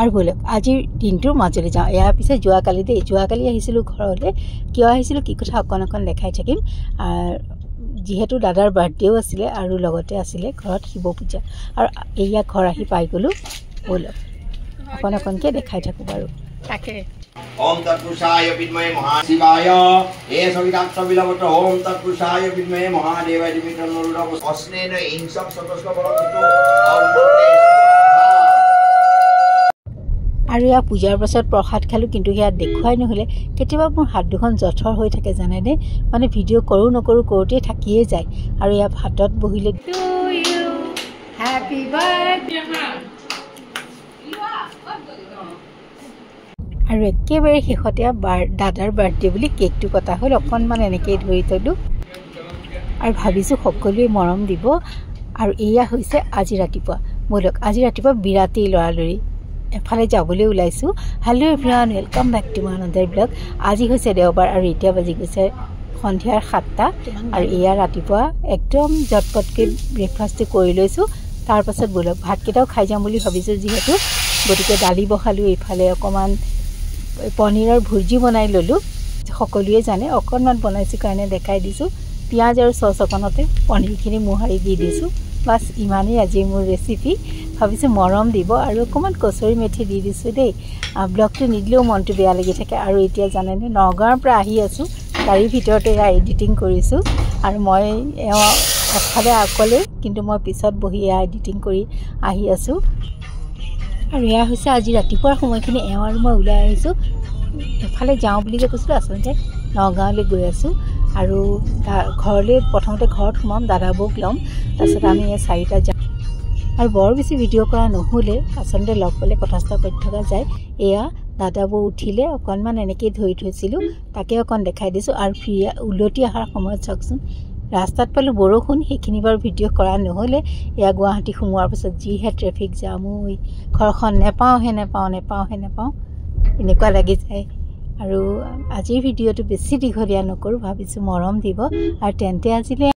আৰু বলক আজিৰ দিনটোৰ মাজলৈ যাওঁ ইয়াৰ পিছে যোৱাকালি আহিছিলোঁ ঘৰলৈ কিয় আহিছিলোঁ কি কথা অকণ দেখাই থাকিম যিহেতু দাদাৰ বাৰ্থডেও আছিলে আৰু লগতে আছিলে ঘৰত শিৱ পূজা আৰু এয়া ঘৰ আহি পাই গ'লোঁ বলক অকণকৈ দেখাই থাকোঁ বাৰু তাকে ओम तत्पुरुषाय विद्महे महाशिवाय एष विदात्त विलवत ओम तत्पुरुषाय विद्महे महादेवाय धीमहि तन्नो रुद्रः अस्नेन इंसक सतस्क बलवतो আৰু ইয়া পূজাৰ পাছত প্ৰসাদ খালোঁ কিন্তু ইয়াত দেখুৱাই নহ'লে কেতিয়াবা মোৰ হাত দুখন জঠৰ হৈ থাকে জানেনে মানে ভিডিঅ' কৰোঁ নকৰোঁ কৰোঁতেই থাকিয়ে যায় আৰু ইয়াত হাতত বহিলে হেপী বাৰ্থডে আৰু একেবাৰে শেহতীয়া দাদাৰ বাৰ্থডে বুলি কেকটো কটা হ'ল অকণমান এনেকৈয়ে ধৰি থলোঁ আৰু ভাবিছোঁ সকলোৱে মৰম দিব আৰু এয়া হৈছে আজি ৰাতিপুৱা বলক আজি ৰাতিপুৱা বিৰাটেই লৰালৰি এফালে যাবলৈ ওলাইছোঁ hello' everyone welcome back to my another blog আজি হৈছে দেওবাৰ আৰু এতিয়া বাজি গৈছে সন্ধিয়াৰ 7টা আৰু এয়া ৰাতিপুৱা একদম জটপটকৈ ব্ৰেকফাষ্টটো কৰি লৈছোঁ তাৰপাছত বলক ভাতকেইটাও খাই যাম বুলি ভাবিছোঁ যিহেতু গতিকে দালি বহালোঁ এইফালে অকণমান পনীৰৰ ভুৰ্জি বনাই ল'লোঁ সকলোৱে জানে অকণমান বনাইছোঁ কাৰণে দেখাই দিছোঁ পিঁয়াজ আৰু চচ অকণতে পনীৰখিনি মোহাৰি দি দিছোঁ বাছ ইমানেই আজি মোৰ ৰেচিপি ভাবিছোঁ মৰম দিব আৰু অকণমান কচুৰি মেথি দি দিছোঁ দেই ব্লগটো নিদিলেও মনটো বেয়া লাগি থাকে আৰু এতিয়া জানেনে নগাঁৱৰ পৰা আহি আছোঁ গাড়ীৰ ভিতৰতে এয়া এডিটিং কৰিছোঁ আৰু মই এফালে অকলে কিন্তু মই পিছত বহি এয়া এডিটিং কৰি আহি আছোঁ আৰু এয়া হৈছে আজি ৰাতিপুৱাৰ সময়খিনি আৰু মই ওলাই আহিছোঁ এফালে যাওঁ বুলি যে কৈছিলোঁ আচলতে নগাঁৱলৈ গৈ আছোঁ আৰু ঘৰলৈ প্ৰথমতে ঘৰত সোমাম দাদাবৌক ল'ম তাৰপিছত আমি এই 4টা যাম আৰু বৰ বেছি ভিডিঅ' কৰা নহ'লে আচলতে লগ পালে কথা চথা পাতি থকা যায় এয়া দাদাবৌ উঠিলে অকণমান এনেকৈ ধৰি থৈছিলোঁ তাকে অকণ দেখাই দিছোঁ আৰু উলটি অহাৰ সময়ত চাওকচোন ৰাস্তাত পালোঁ বৰষুণ সেইখিনি বাৰু ভিডিঅ' কৰা নহ'লে এয়া গুৱাহাটী সোমোৱাৰ পাছত যিহে ট্ৰেফিক জাম ঘৰখন নেপাওঁহে এনেকুৱা লাগি যায় আৰু আজিৰ ভিডিঅ'টো বেছি দীঘলীয়া নকৰোঁ ভাবিছোঁ মৰম দিব আৰু তেন্তে আজিলৈ